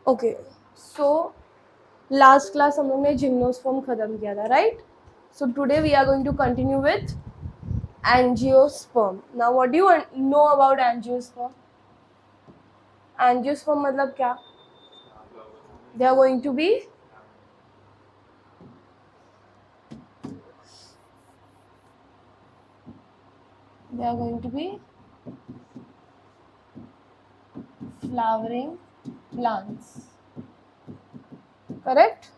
Okay, so last class हम लोग ने जिम्नोस्पर्म खत्म किया था, right? So today we are going to continue with angiosperm. Now what do you know about angiosperm? Angiosperm मतलब क्या? They are going to be flowering plants. Correct?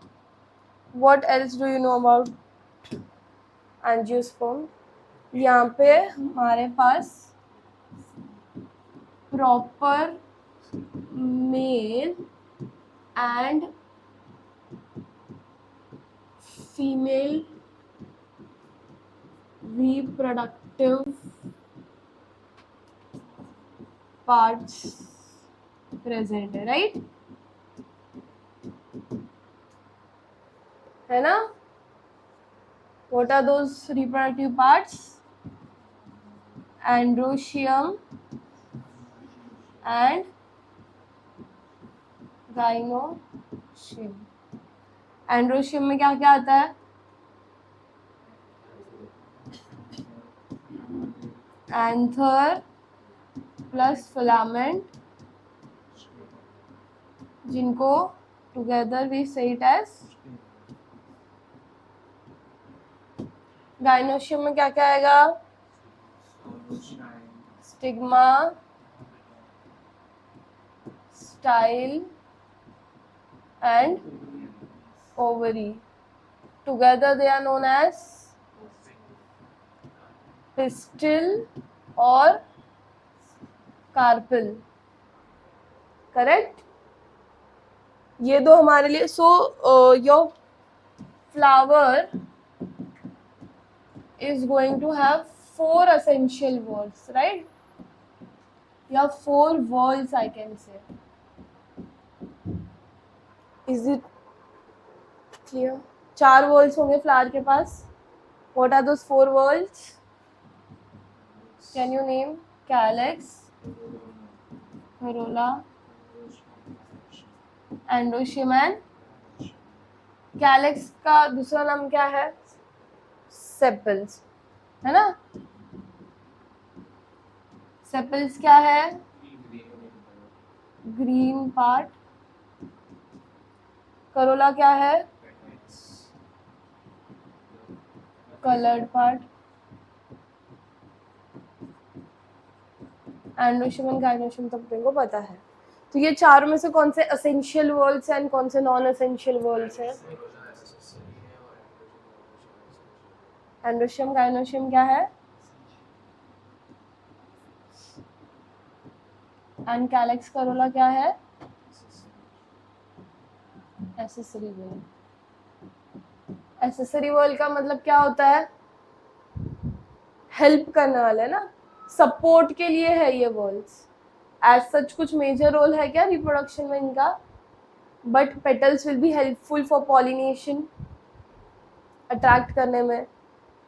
What else do you know about angiosperm? यहाँ पे हमारे पास proper male and female reproductive parts present है, right? है ना? What are those reproductive parts? Androecium and gynoecium. Androecium में क्या क्या आता है? एंथर प्लस फिलामेंट, जिनको together we say it as. Gynoecium में क्या क्या आएगा? Stigma, style and ovary. Together they are known as pistil और कार्पिल. करेक्ट? ये दो हमारे लिए. So your flower is going to have 4 essential whorls, right? You have 4 whorls, I can say. Is it clear? 4 whorls होंगे flower के पास. What are those 4 whorls? Can you name? Calyx, corolla, androecium and. Calyx का दूसरा नाम क्या है? Sepals, है ना? Sepals क्या है? Green part. करोला क्या है? Coloured part. Androecium and gynoecium तो तुमको पता है. तो ये चारों में से कौन से एसेंशियल वर्ड्स हैं, कौन से नॉन एसेंशियल वर्ड्स हैं? एंड्रोशियम, गाइनोशियम क्या है? एंड कैलेक्स करोला क्या है? Accessory word. एसेसरी वर्ड का मतलब क्या होता है? हेल्प करने वाले ना, सपोर्ट के लिए है ये वर्ड्स. एज सच कुछ मेजर रोल है क्या रिप्रोडक्शन में इनका? But petals will be helpful for pollination, attract करने में,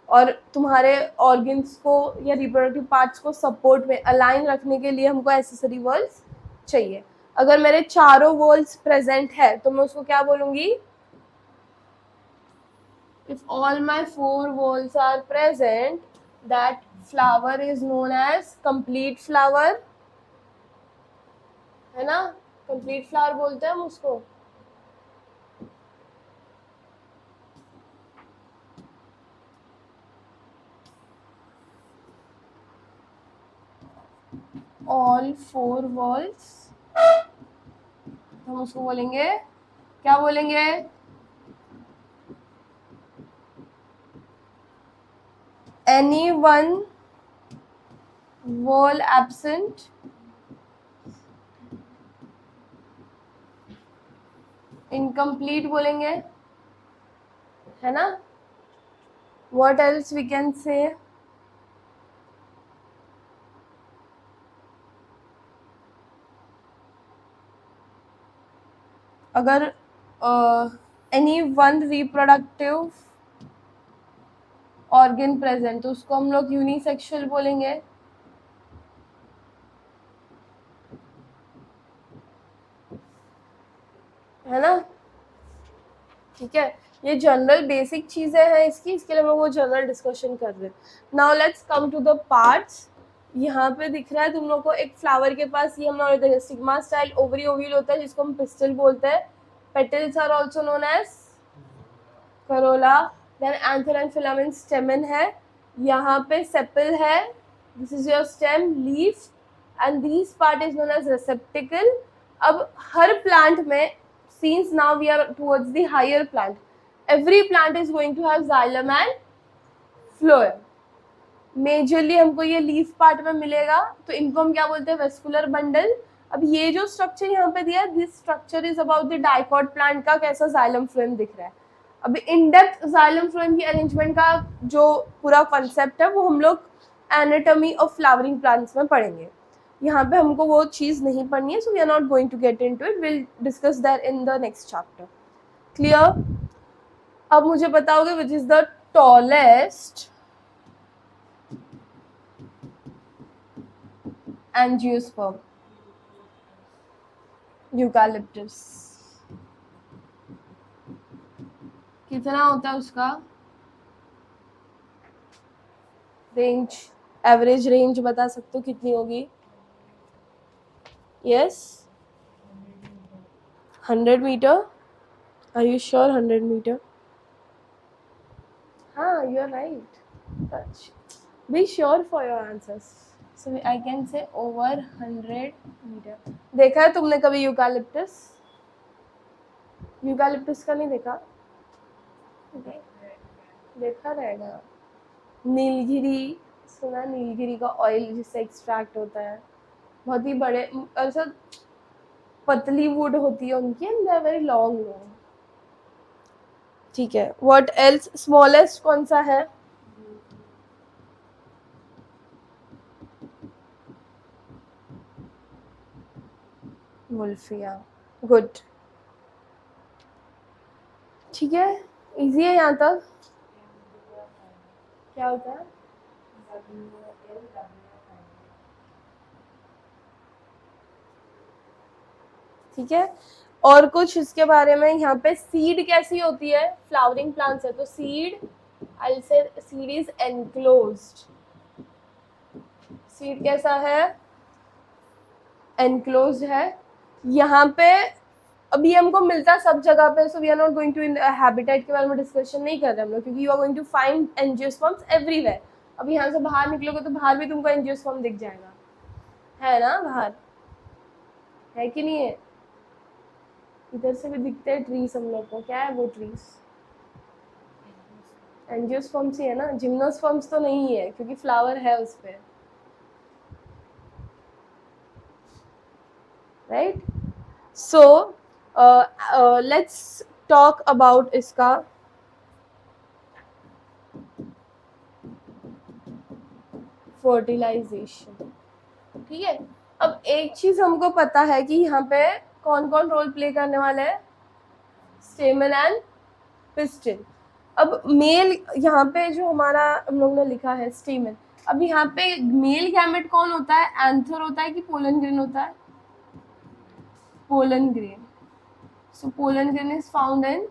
और तुम्हारे ऑर्गन्स को या रिप्रोडक्टिव पार्ट्स को सपोर्ट में अलाइन रखने के लिए हमको एसेसरी वर्ल्स चाहिए. अगर मेरे चारों वर्ल्स प्रेजेंट है तो मैं उसको क्या बोलूंगी? If all my 4 whorls are present, that flower is known as complete flower, है ना? कंप्लीट फ्लावर बोलते हैं हम उसको. ऑल 4 वर्ल्स, हम उसको बोलेंगे, क्या बोलेंगे? Any one whorl absent, incomplete बोलेंगे, है ना? What else we can say? अगर any one reproductive organ present तो उसको हम लोग यूनिसेक्सुअल बोलेंगे. है ना, ठीक है। ये जनरल बेसिक चीजें हैं इसके लिए मैं वो जनरल डिस्कशन कर रहे हैं। Now let's come to the parts. यहाँ पे दिख रहा है तुम लोग को एक फ्लावर के पास, ये हमने देखा स्टिग्मा स्टाइल ओवरी ओव्यूल होता है जिसको हम पिस्टल बोलते हैं। Petals are also known as corolla. Then anther and filament stamen है, यहाँ पे सेपल है, this is your stem, leaf, and this part is known as receptacle. अब हर प्लांट में, since now we are towards the higher plant, every plant is going to have xylem and phloem. Majorly हमको ये leaf part में मिलेगा, तो इनको हम क्या बोलते हैं, वेस्कुलर बंडल। अब ये जो स्ट्रक्चर यहाँ पे दिया है, this structure is about the dicot plant का कैसा जाइलम फ्लोएम दिख रहा है। अभी इन डेप्थ जाइलम फ्लोएम की अरेंजमेंट का जो पूरा कॉन्सेप्ट है वो हम लोग एनाटॉमी ऑफ फ्लावरिंग प्लांट्स में पढ़ेंगे। यहाँ पे हमको वो चीज़ नहीं पढ़नी है, so we are not going to get into it, will discuss that in the next chapter. Clear? अब मुझे बताओगे which is the tallest angiosperm? Eucalyptus. कितना होता है उसका रेंज, एवरेज रेंज बता सकते हो कितनी होगी? Yes, 100 metre. Are you sure 100 metre? हाँ, you are right. Be sure for your answers. So I can say over 100 metre. देखा है तुमने कभी यूकालिप्टस? यूकालिप्टस का नहीं देखा? देखा रहेगा। नीलगिरी सुना? नीलगिरी का ऑयल जिससे एक्सट्रैक्ट होता है, बहुत ही बड़े, ऐसा पतली वुड होती है उनकी, and they are very long long. ठीक है, व्हाट एल्स? स्मॉलेस्ट कौन सा है? वुल्फिया। गुड, ठीक है, इजी है यहाँ तक। क्या होता है? ठीक है, और कुछ इसके बारे में? यहाँ पे सीड कैसी होती है? फ्लावरिंग प्लांट्स है तो सीड, आई से सीड इज एनक्लोज्ड। सीड कैसा है? एनक्लोज्ड है। यहाँ पे अभी हमको मिलता सब जगह पे, so we are not going to in habitat के बारे में डिस्कशन नहीं कर रहे हम लोग, क्योंकि you are going to find angiosperms everywhere. अब यहाँ से बाहर निकलोगे तो बाहर भी तुमको एंजियोस्पर्म दिख जाएगा, है ना? बाहर है कि नहीं है? इधर से भी दिखते हैं ट्रीज हम लोग को। क्या है वो ट्रीज? एंजियोस्पर्म्स ही है ना, जिम्नोस्पर्म्स तो नहीं है क्योंकि फ्लावर है उस पे, right? So let's talk about इसका फर्टिलाइजेशन। ठीक है, अब एक चीज हमको पता है कि यहाँ पे कौन कौन रोल प्ले करने वाले हैं? स्टेमन एंड पिस्टल। अब मेल, यहाँ पे जो हमारा हम लोग ने लिखा है स्टेमन, अब यहाँ पे मेल गैमेट कौन होता है? एंथर होता है कि पोलन ग्रेन होता है? Pollen grain. So pollen grain is found in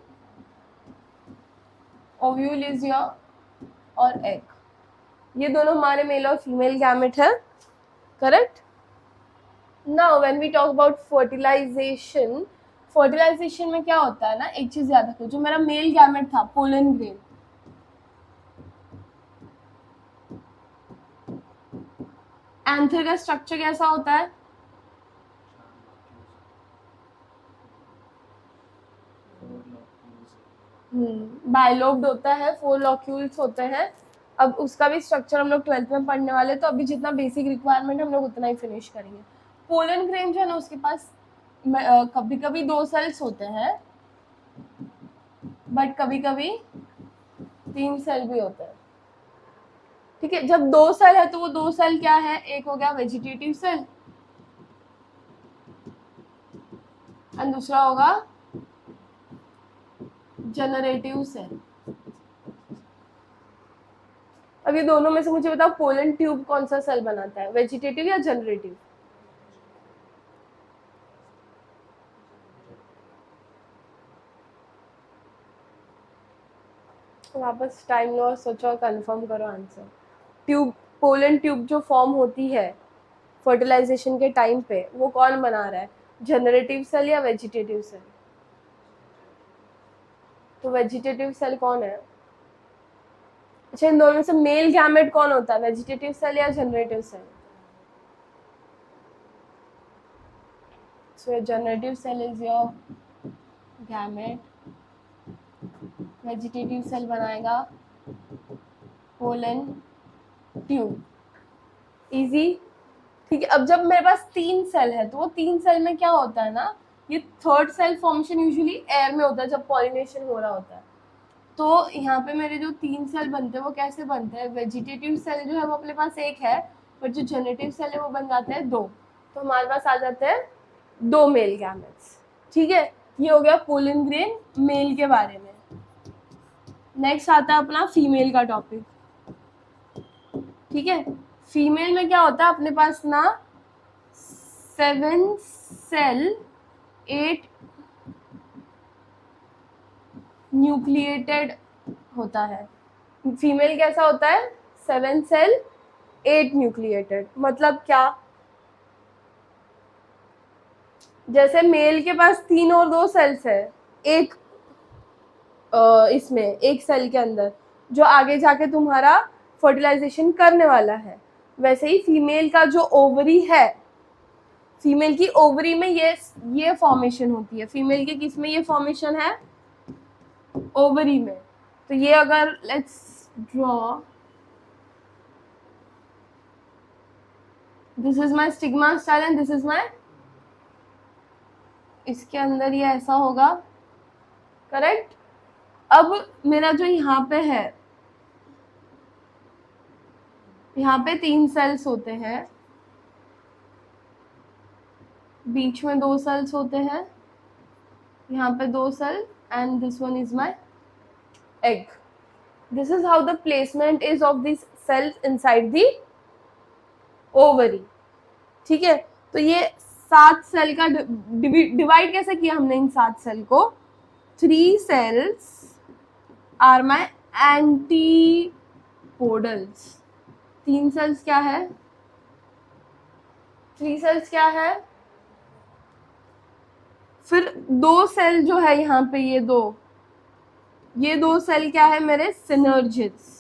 ovule is your और एग। ये दोनों हमारे मेल और फीमेल गैमेट है, correct? Now when we talk about fertilization, fertilization में क्या होता है ना, एक चीज याद रखो, जो मेरा मेल गैमेट था पोलन ग्रेन, एंथर का स्ट्रक्चर कैसा होता है? बाइलोब्ड होता है, 4 लॉक्यूल्स होते हैं। अब उसका भी स्ट्रक्चर हम लोग 12th में पढ़ने वाले, तो अभी जितना बेसिक रिक्वायरमेंट हम लोग उतना ही फिनिश करेंगे। पोलन ग्रेन जो है ना, उसके पास कभी कभी 2 सेल्स होते हैं, बट कभी कभी 3 सेल भी होते हैं। ठीक है, जब 2 सेल है तो वो 2 सेल क्या है? एक हो गया वेजिटेटिव सेल एंड दूसरा होगा जनरेटिव सेल। अब ये दोनों में से मुझे बताओ, पोलन ट्यूब कौन सा सेल बनाता है, वेजिटेटिव या जनरेटिव? वापस टाइम लो और सोचो और कंफर्म करो आंसर। ट्यूब, पोलन ट्यूब जो फॉर्म होती है फर्टिलाइजेशन के टाइम पे, वो कौन बना रहा है, जनरेटिव सेल या वेजिटेटिव सेल? तो वेजिटेटिव सेल कौन है? अच्छा, इन दोनों में से मेल गैमेट कौन होता है, वेजिटेटिव सेल या generative cell? So generative cell is your gamete, vegetative cell बनाएगा पोलन ट्यूब। इजी। ठीक है, अब जब मेरे पास 3 सेल है तो वो 3 सेल में क्या होता है ना, ये third cell formation usually air में होता है जब पॉलिनेशन हो रहा होता है। तो यहाँ पे मेरे जो 3 सेल बनते हैं वो कैसे बनते हैं, वेजिटेटिव सेल जो है वो अपने पास एक है, पर जो जनरेटिव सेल है वो बन जाते हैं 2। तो हमारे पास आ जाते हैं 2 मेल गैमेट्स। ठीक है, ये हो गया पोलन ग्रेन मेल के बारे में। नेक्स्ट आता है अपना फीमेल का टॉपिक। ठीक है, फीमेल में क्या होता है अपने पास ना, 7 सेल 8 न्यूक्लिएटेड होता है। फीमेल कैसा होता है, 7 सेल 8 न्यूक्लिएटेड। मतलब क्या, जैसे मेल के पास 3 और 2 सेल्स है एक इसमें एक सेल के अंदर, जो आगे जाके तुम्हारा फर्टिलाइजेशन करने वाला है, वैसे ही फीमेल का जो ओवरी है, फीमेल की ओवरी में ये फॉर्मेशन होती है। फीमेल के किस में ये फॉर्मेशन है, ओवरी में। तो ये अगर let's draw, this is my stigma style and this is my, इसके अंदर ये ऐसा होगा, करेक्ट। अब मेरा जो यहाँ पे है, यहाँ पे 3 सेल्स होते हैं, बीच में 2 सेल्स होते हैं, यहाँ पे 2 cell, and this one is my egg. This is how the placement is of this cells inside the ovary. ठीक है, तो ये 7 सेल का डिवाइड कैसे किया हमने इन 7 सेल को, 3 cells are my antipodals. 3 cells क्या है, 3 सेल्स क्या है, फिर 2 सेल जो है यहाँ पे, ये 2 सेल क्या है मेरे, सिनर्जिड्स।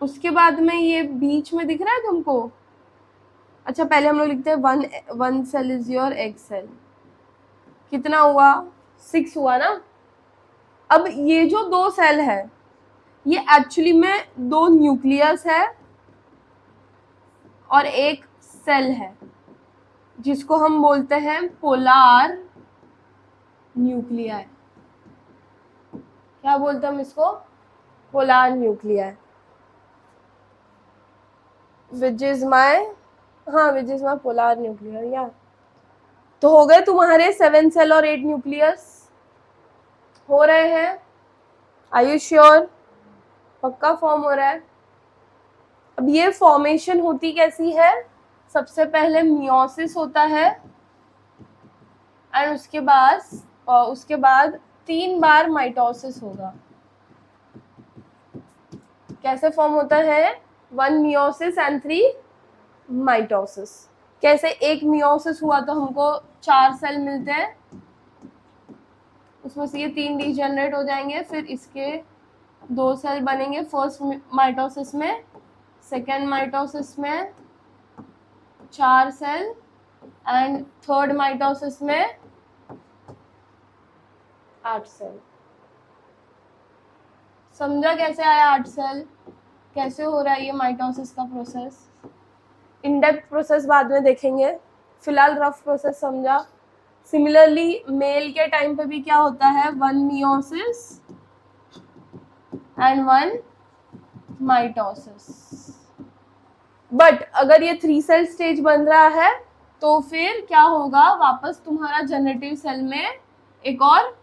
उसके बाद में ये बीच में दिख रहा है तुमको, अच्छा पहले हम लोग लिखते हैं one cell is your egg cell. कितना हुआ, 6 हुआ ना। अब ये जो 2 सेल है ये एक्चुअली में 2 न्यूक्लियस है और एक सेल है, जिसको हम बोलते हैं पोलार न्यूक्लियाई। क्या बोलते हैं हम इसको, polar nuclei, which is my polar nuclear. या तो हो गए तुम्हारे 7 सेल और 8 न्यूक्लियस, हो रहे हैं, आर यू श्योर, पक्का फॉर्म हो रहा है। अब ये फॉर्मेशन होती कैसी है, सबसे पहले मियोसिस होता है, एंड उसके बाद 3 बार माइटोसिस होगा। कैसे फॉर्म होता है, 1 मियोसिस एंड 3 माइटोसिस। कैसे, एक मियोसिस हुआ तो हमको 4 सेल मिलते हैं, उसमें से ये 3 डीजेनरेट हो जाएंगे, फिर इसके 2 सेल बनेंगे फर्स्ट माइटोसिस में, सेकेंड माइटोसिस में 4 सेल, एंड थर्ड माइटोसिस में 8 सेल। समझा कैसे आया 8 सेल, कैसे हो रहा है ये माइटोसिस का प्रोसेस। इन डेप्थ प्रोसेस बाद में देखेंगे, फिलहाल रफ प्रोसेस समझा। सिमिलरली मेल के टाइम पे भी क्या होता है, 1 मियोसिस एंड 1 माइटोसिस। बट अगर ये 3 सेल स्टेज बन रहा है तो फिर क्या होगा, वापस तुम्हारा जनरेटिव सेल में एक और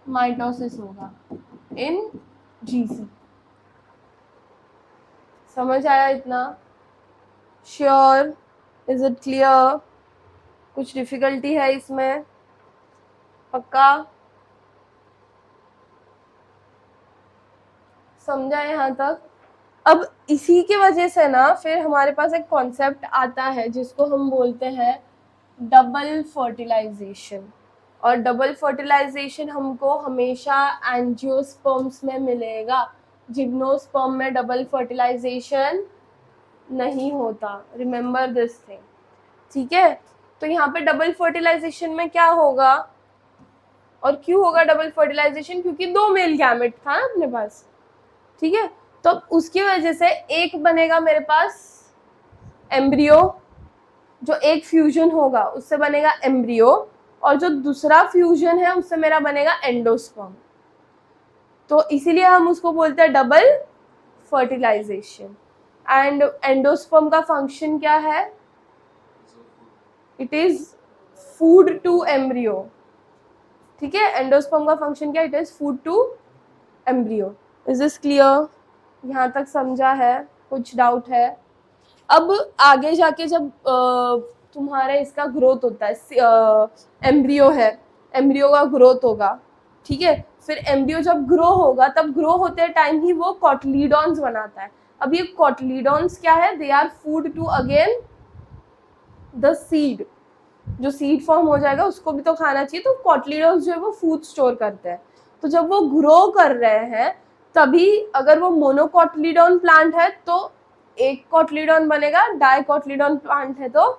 माइटोसिस होगा इन जीसी। समझ आया इतना, श्योर, इज इट क्लियर। कुछ डिफिकल्टी है इसमें? पक्का समझा यहाँ तक? अब इसी की वजह से ना फिर हमारे पास एक कॉन्सेप्ट आता है जिसको हम बोलते हैं डबल फर्टिलाइजेशन। और डबल फर्टिलाइजेशन हमको हमेशा एंजियोस्पर्म्स में मिलेगा, जिम्नोस्पर्म में डबल फर्टिलाइजेशन नहीं होता। रिमेंबर दिस थिंग, ठीक है? तो यहाँ पे डबल फर्टिलाइजेशन में क्या होगा और क्यों होगा डबल फर्टिलाइजेशन? क्योंकि दो मेल गैमेट था अपने पास, ठीक है? तो उसकी वजह से एक बनेगा मेरे पास एम्ब्रियो, जो एक फ्यूजन होगा उससे बनेगा एम्ब्रियो, और जो दूसरा फ्यूजन है उससे मेरा बनेगा एंडोस्पर्म। तो इसीलिए हम उसको बोलते हैं डबल फर्टिलाइजेशन। एंड एंडोस्पर्म का फंक्शन क्या है? It is food to embryo, ठीक है? एंडोस्पर्म का फंक्शन क्या? It is food to embryo. Is this clear? यहाँ तक समझा है? कुछ डाउट है? अब आगे जाके जब तुम्हारे इसका ग्रोथ होता है, एम्ब्रियो है, एम्ब्रियो का ग्रोथ होगा, ठीक है? फिर एम्ब्रियो जब ग्रो होगा तब ग्रो होते टाइम ही वो कॉटलीडॉन्स बनाता है। अब ये कॉटलीडॉन्स क्या है? They are food to again the seed. जो सीड फॉर्म हो जाएगा उसको भी तो खाना चाहिए, तो कॉटलीडॉन्स जो है वो फूड स्टोर करते हैं। तो जब वो ग्रो कर रहे हैं तभी अगर वो मोनोकॉटलीडॉन प्लांट है तो एक कॉटलीडॉन बनेगा, डाइकॉटलीडॉन प्लांट है तो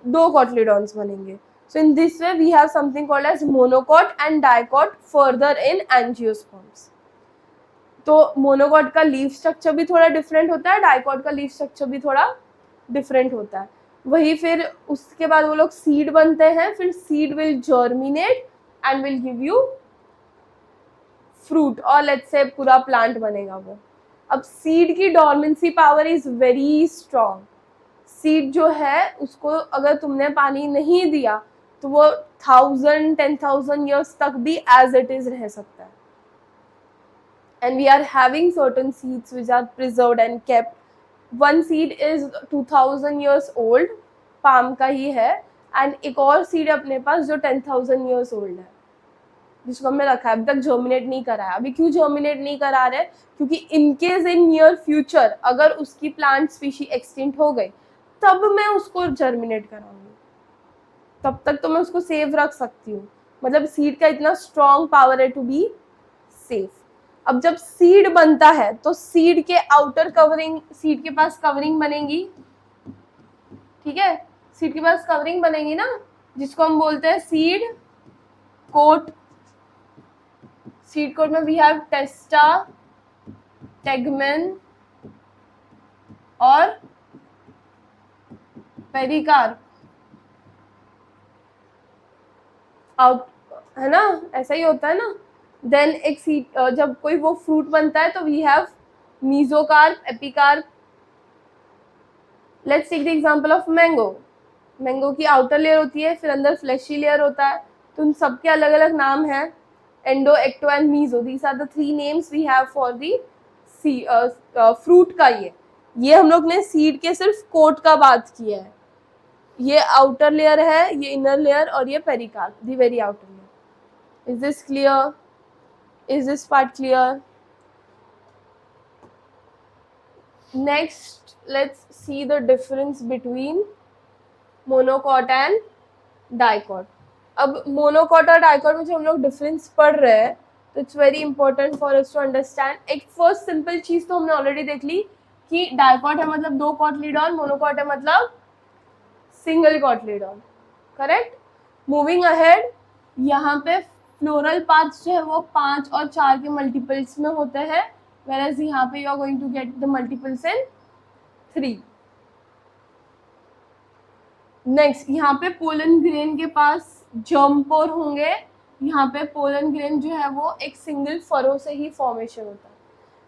दो कॉटलीडॉन्स बनेंगे। So in this way we have something called as monocot and dicot further in angiosperms. तो मोनोकॉट का लीफ स्ट्रक्चर भी थोड़ा डिफरेंट होता है, डाइकॉट का लीफ स्ट्रक्चर भी थोड़ा डिफरेंट होता है। वही फिर उसके बाद वो लोग सीड बनते हैं, फिर seed will germinate and will give you fruit, और लेट्स से पूरा प्लांट बनेगा वो। अब सीड की dormancy power is very strong. Seed जो है उसको अगर तुमने पानी नहीं दिया तो वो 1000 10,000 years तक भी एज इट इज रह सकता है। And we are having certain seeds which are preserved and kept. One seed is 2000 years old, palm का ही है, एंड एक और सीड अपने पास जो 10,000 years ओल्ड है, जिसको हमने रखा है, अभी तक जर्मिनेट नहीं करा है। अभी क्यों जर्मिनेट नहीं करा रहे? क्योंकि इनकेस इन नियर फ्यूचर अगर उसकी प्लांट स्पीशी एक्सटिंक्ट हो गई तब मैं उसको जर्मिनेट कराऊंगी, तब तक तो मैं उसको सेव रख सकती हूँ। मतलब सीड का इतना स्ट्रॉन्ग पावर है टू बी सेफ। अब जब सीड बनता है तो सीड के आउटर कवरिंग, सीड के पास कवरिंग बनेगी, ठीक है? सीड के पास कवरिंग बनेगी ना, जिसको हम बोलते हैं सीड कोट। सीड कोट में वी हैव टेस्टा, टेगमेन और पेरिकार्प, आउट है ना? ऐसा ही होता है ना? देन एक सीड, जब कोई वो फ्रूट बनता है तो we have mesocarp, epicarp. Let's take the example of mango. Mango की आउटर लेयर होती है, फिर अंदर फ्लैशी लेयर होता है। तो उन सबके अलग अलग नाम हैं, endo, ecto and meso. These are the 3 names we have for the fruit का। ये हम लोग ने सीड के सिर्फ कोट का बात किया है। ये आउटर लेयर है, ये इनर लेयर, और ये pericarp, the very outer layer. Is this clear? Is this part clear? Next let's see the difference between monocot and dicot. अब मोनोकॉट और डाइकॉट में जो हम लोग डिफरेंस पढ़ रहे हैं तो it's very important for us to understand. एक फर्स्ट सिंपल चीज तो हमने ऑलरेडी देख ली कि डाइकॉट है मतलब दो कॉटलीडॉन, मोनोकॉट है मतलब single cotyledon, correct? Moving ahead, यहाँ पे फ्लोरल पार्ट्स जो है वो 5 और 4 के मल्टीपल्स में होते हैं, whereas यहाँ पे you are going to get the multiples in 3। Next, यहाँ पे पोलन ग्रेन के पास जर्म पोर होंगे। यहाँ पे पोलन ग्रेन जो है वो एक सिंगल फरो से ही फॉर्मेशन होता है।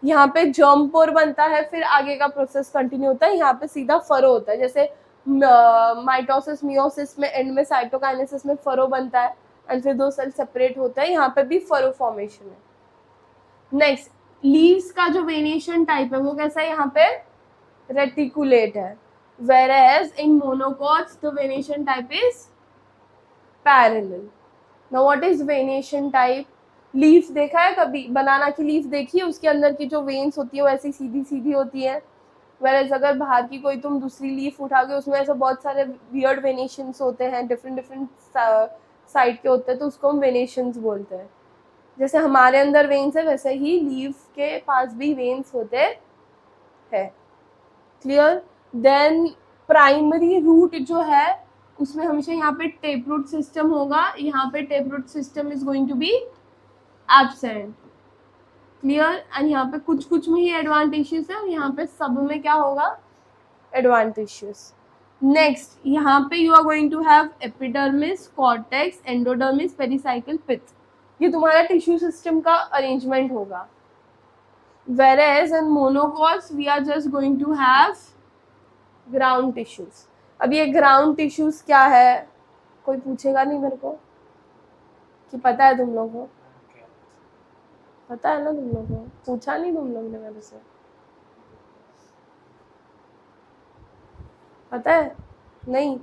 यहाँ पे जर्म पोर बनता है, फिर आगे का प्रोसेस कंटिन्यू होता है। यहाँ पे सीधा फरो होता है, जैसे माइटोसिस मियोसिस में एंड में साइटोकाइनेसिस में फरो बनता है एंड फिर दो सेल सेपरेट होता है, यहाँ पे भी फरो फॉर्मेशन है। नेक्स्ट, लीव्स का जो वेरिएशन टाइप है वो कैसा है? यहाँ पे रेटिकुलेट है, whereas in monocots the venation type is parallel. Now what is venation type? Leaf देखा है कभी? बनाना की लीफ देखी है? उसके अंदर की जो वेन्स होती है वो ऐसी सीधी सीधी होती है. Whereas अगर बाहर की कोई तुम दूसरी लीफ उठाओगे उसमें ऐसे बहुत सारे वियर्ड वेनेशंस होते हैं, डिफरेंट डिफरेंट साइड के होते हैं, तो उसको हम वेनेशंस बोलते हैं. जैसे हमारे अंदर वेन्स है वैसे ही लीफ के पास भी वेन्स होते हैं. क्लियर? देन प्राइमरी रूट जो है उसमें हमेशा यहाँ पे टेप रूट सिस्टम होगा. यहाँ पे tap root system is going to be absent. Clear? And यहाँ पे कुछ कुछ में ही एडवांटेजेस है और यहाँ पे सब में क्या होगा? एडवांटेजेस. नेक्स्ट यहाँ पे you are going to have epidermis, cortex, endodermis, pericycle, pith. ये तुम्हारा टिश्यू सिस्टम का अरेंजमेंट होगा. Whereas in monocots we are just going to have ground tissues. अब ये ground tissues क्या है? कोई पूछेगा नहीं मेरे को कि पता है तुम लोगों को? पता है ना तुम लोगों को? पूछा नहीं तुम लोग ने मेरे से? पता है? नहीं.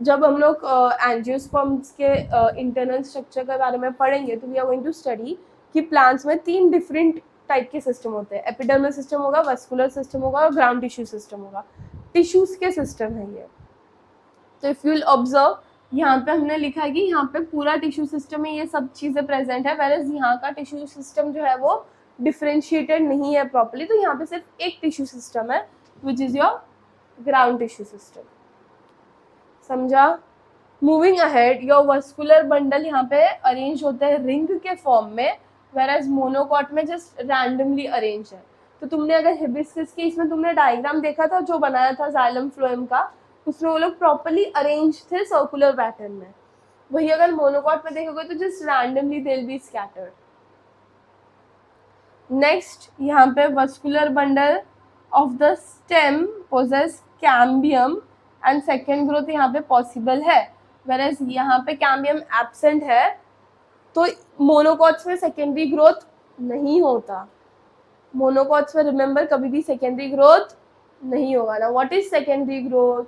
जब हम लोग एंजियोस्पर्म्स के इंटरनल स्ट्रक्चर के बारे में पढ़ेंगे तो we are going to study कि प्लांट्स में 3 डिफरेंट टाइप के सिस्टम होते हैं. एपिडर्मल सिस्टम होगा, वस्कुलर सिस्टम होगा और ग्राउंड टिश्यू सिस्टम होगा. टिश्यूज के सिस्टम है ये. तो इफ यू विल ऑब्जर्व यहाँ पे हमने लिखा है कि यहाँ पे पूरा टिश्यू सिस्टम में ये सब चीज़ें प्रेजेंट है, वेरएज यहाँ का टिश्यू सिस्टम जो है वो डिफरेंशिएटेड नहीं है प्रॉपर्ली. तो यहाँ पे सिर्फ एक टिश्यू सिस्टम है which is your ground tissue system. समझा? Moving ahead, your vascular bundle यहाँ पे अरेंज होते हैं रिंग के फॉर्म में, whereas मोनोकॉट में जस्ट रैंडमली अरेंज है. तो तुमने अगर हिबिस्कस के इसमें तुमने डायग्राम देखा था जो बनाया था जाइलम फ्लोएम का, उसमें वो लोग प्रॉपर्ली अरेंज थे सर्कुलर पैटर्न में. वही अगर मोनोकॉट में देखोगे तो just randomly they will be scattered. Next यहाँ पे vascular bundle of the stem possess cambium and second growth यहाँ पे पॉसिबल है, whereas यहाँ पे कैम्बियम एब्सेंट है. तो मोनोकॉट्स में सेकेंडरी ग्रोथ नहीं होता. मोनोकॉट्स में रिमेंबर कभी भी सेकेंडरी ग्रोथ नहीं होगा ना. What is secondary growth?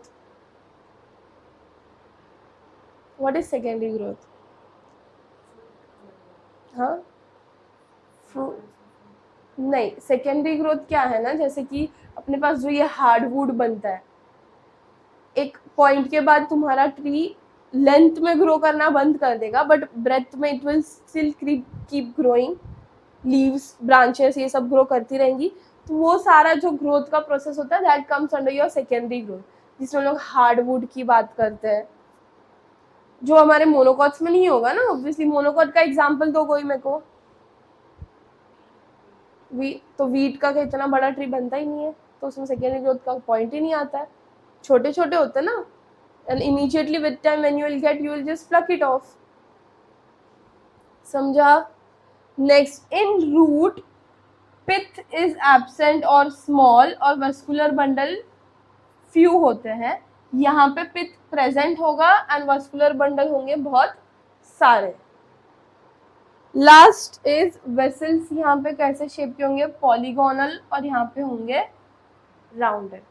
What is secondary growth? हाँ, नहीं, सेकेंडरी ग्रोथ क्या है ना, जैसे कि अपने पास जो ये हार्डवुड बनता है, एक पॉइंट के बाद तुम्हारा ट्री लेंथ में ग्रो करना बंद कर देगा बट ब्रेथ में it will still keep growing. Leaves, branches ये सब ग्रो करती रहेंगी. तो वो सारा जो ग्रोथ का प्रोसेस होता है that comes under your secondary growth, जिसमें लोग हार्डवुड की बात करते हैं, जो हमारे मोनोकॉट्स में नहीं होगा ना. ऑब्वियसली मोनोकॉट का एग्जांपल दो कोई मेरे को. तो वीट का इतना बड़ा ट्री बनता ही नहीं है, तो उसमें सेकेंडरी ग्रोथ का पॉइंट ही नहीं आता है. छोटे छोटे होते हैं ना, and immediately with time when you will just pluck it off. समझा? Next, in root pith is absent or small और vascular bundle few होते हैं. यहाँ पे pith present होगा and vascular bundle होंगे बहुत सारे. Last is vessels. यहाँ पे कैसे शेप के होंगे? पॉलीगोनल और यहाँ पे होंगे राउंडेड.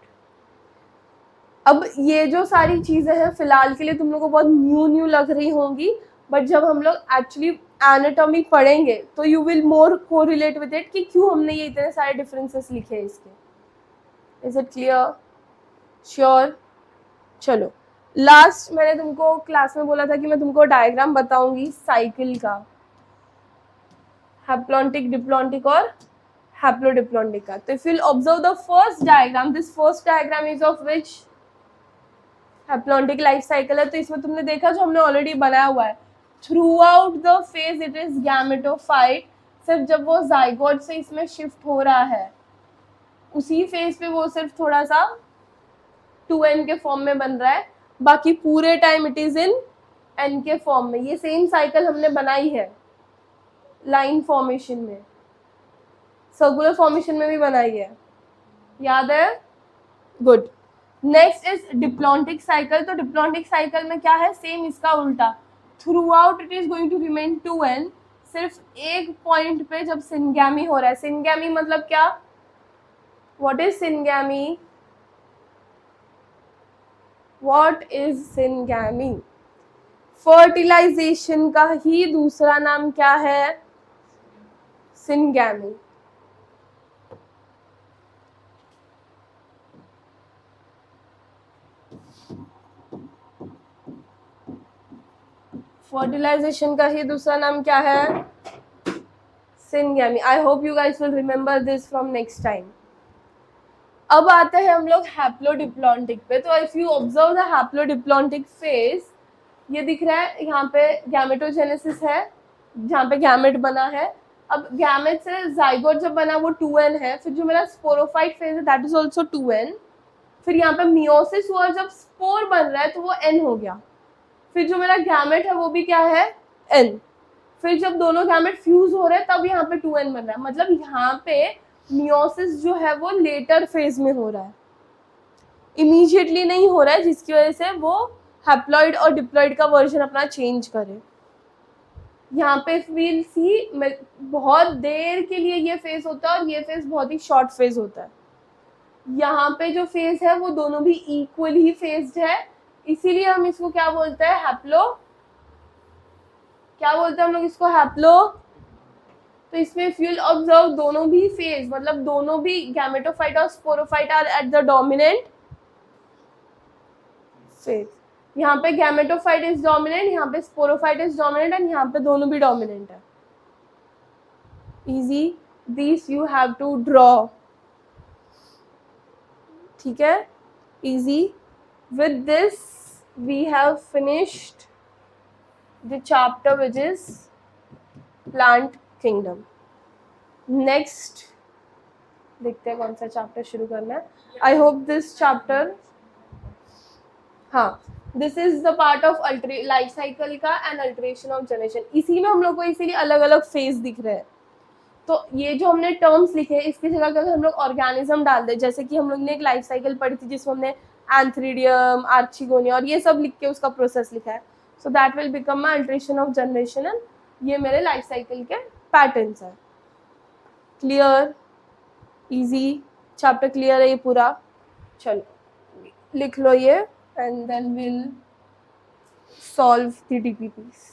अब ये जो सारी चीज़ें हैं फिलहाल के लिए तुम लोगों को बहुत न्यू लग रही होंगी, बट जब हम लोग एक्चुअली एनाटॉमी पढ़ेंगे तो you will more correlate with it कि क्यों हमने ये इतने सारे डिफरेंसेस लिखे हैं इसके. Is it clear? श्योर? चलो, लास्ट मैंने तुमको क्लास में बोला था कि मैं तुमको डायग्राम बताऊंगी साइकिल का, हैप्लॉन्टिक, डिप्लॉन्टिक और हैप्लोडिप्लॉन्टिक का. तो if you will observe the first diagram, this first diagram is of which? Haplontic life cycle है. तो इसमें तुमने देखा जो हमने ऑलरेडी बनाया हुआ है, through out the phase it is gametophyte. सिर्फ जब वो जाइगोट से इसमें शिफ्ट हो रहा है उसी फेज पे वो सिर्फ थोड़ा सा 2n के फॉर्म में बन रहा है, बाकी पूरे time it is in n के फॉर्म में. ये सेम साइकिल हमने बनाई है लाइन फॉर्मेशन में, सर्कुलर फॉर्मेशन में भी बनाई है, याद है? Good. Next is diplontic cycle. तो डिप्लॉन्टिक साइकिल में क्या है? सेम इसका उल्टा, throughout it is going to remain 2n. सिर्फ एक पॉइंट पे जब सिनगैमी हो रहा है, सिनगैमी मतलब क्या? What is syngamy? What is syngamy? Fertilization का ही दूसरा नाम क्या है? सिनगैमी. फर्टिलाइजेशन का ही दूसरा नाम क्या है? Syngamy. I hope you guys will remember this from next time. अब आते हैं हम लोग हैप्लोडिप्लॉन्टिक पे. तो if you observe the haplodiplontic phase, ये दिख रहा है यहाँ पे गैमेटोजेनेसिस है जहाँ पे गैमेट बना है. अब गैमेट से जाइगोट जब बना वो 2n है. फिर जो मेरा स्पोरोफाइट फेज है दैट इज ऑल्सो 2n. फिर यहाँ पे मियोसिस हुआ, जब स्पोर बन रहा है तो वो n हो गया. फिर जो मेरा गैमेट है वो भी क्या है? n. फिर जब दोनों गैमेट फ्यूज हो रहे हैं तब यहाँ पे 2n बन रहा है. मतलब यहाँ पे मियोसिस जो है वो लेटर फेज में हो रहा है, इमीडिएटली नहीं हो रहा है, जिसकी वजह से वो हैप्लॉइड और डिप्लॉइड का वर्जन अपना चेंज करे. यहाँ पे वील सी बहुत देर के लिए ये फेज होता है और ये फेज बहुत ही शॉर्ट फेज होता है. यहाँ पे जो फेज है वो दोनों भी इक्वल ही फेज्ड है, इसीलिए हम इसको क्या बोलते हैं? हैप्लो. क्या बोलते हैं हम लोग इसको? हैप्लो. तो इसमें इफ यू विल ऑब्जर्व दोनों भी फेज, मतलब दोनों भी गैमेटोफाइट और sporophyte are at the dominant phase. यहाँ पे गैमेटोफाइट इज डोमिनेंट, यहाँ पे स्पोरोफाइट इज डोमिनेंट एंड यहाँ पे दोनों भी डोमिनेंट है. Easy. This you have to draw. ठीक है, easy. With this we have finished the chapter which is plant kingdom. Next देखते हैं कौन सा चैप्टर शुरू करना है. आई होप दिस चैप्टर, हाँ, this is the part of life cycle का एंड अल्टरेशन ऑफ जनरेशन. इसी में हम लोग को इसीलिए अलग अलग फेज दिख रहे हैं. तो ये जो हमने टर्म्स लिखे हैं इसकी जगह अगर हम लोग ऑर्गेनिज्म डाल दें, जैसे कि हम लोग ने एक लाइफ साइकिल पढ़ी थी जिसमें हमने एंथ्रीडियम, आर्चिगोनिया और ये सब लिख के उसका प्रोसेस लिखा है. So that will become my alteration of generation and ये मेरे लाइफ साइकिल के पैटर्न्स है. क्लियर? इजी चैप्टर क्लियर है ये पूरा? चलो लिख लो ये and then we'll solve the DPPs.